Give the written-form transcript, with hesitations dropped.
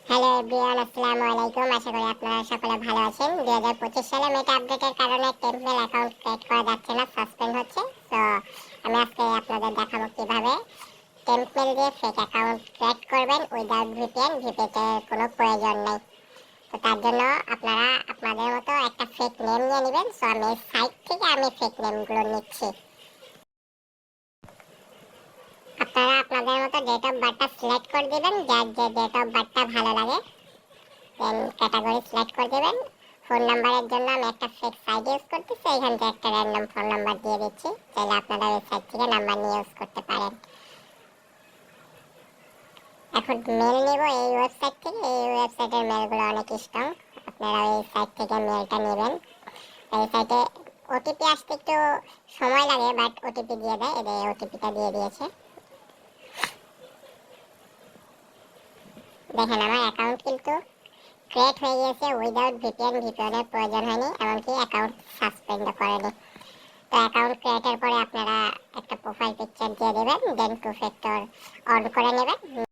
Hello everyone, আসসালামু আলাইকুম। আশা করি আপনারা সকলে ভালো আছেন। 2025 সালে মেটা আপডেটের কারণে টেম্পলেট অ্যাকাউন্ট ক্রিয়েট করা যাচ্ছে না, সাসপেন্ড হচ্ছে। তো আমি আজকে আপনাদের দেখাবো কিভাবে টেম্পলেট দিয়ে ফেক অ্যাকাউন্ট ক্রিয়েট করবেন উইদাউট ভিপিএন। ভিপিএনের কোনো প্রয়োজন নেই। তো তার জন্য আপনারা আপনাদের মতো একটা ফেক নেম নিয়ে নেবেন। সো আমি এই সাইট থেকে ফেক নেমগুলো নিচ্ছি। আপনারা আপনাদের মতো ডেট অফ বার্থটা সিলেক্ট করে দিবেন, যার যে ডেট অফ বার্থটা ভালো লাগে। দেন ক্যাটাগরি সিলেক্ট করে দেবেন। ফোন নাম্বারের জন্য আমি একটা ফেক সাইট ইউজ করতেছি, এখান থেকে একটা র্যান্ডম ফোন নাম্বার দিয়ে দিচ্ছি। চাইলে আপনারা এই সাইট থেকে নাম্বার নিয়ে ইউজ করতে পারেন। এখন মেল নেব এই ওয়েবসাইট থেকে। এই ওয়েবসাইটের মেলগুলো অনেক স্ট্রং, আপনারা এই সাইট থেকে মেলটা নেবেন। এই সাইটে ওটিপি আসতে একটু সময় লাগে, বাট ওটিপি দিয়ে দেয়। এদের ওটিপিটা দিয়ে দিয়েছে। দেখেন আমার অ্যাকাউন্ট কিন্তু ক্রিয়েট হয়ে গিয়েছে উইদাউট ভিপিএন। ভিপিএনের প্রয়োজন হয়নি, এমনকি অ্যাকাউন্ট সাসপেন্ডও করেনি। তো অ্যাকাউন্ট ক্রিয়েটের পরে আপনারা একটা প্রোফাইল পিকচার দিয়ে দেবেন, দেন টু ফ্যাক্টর অন করে নেবেন।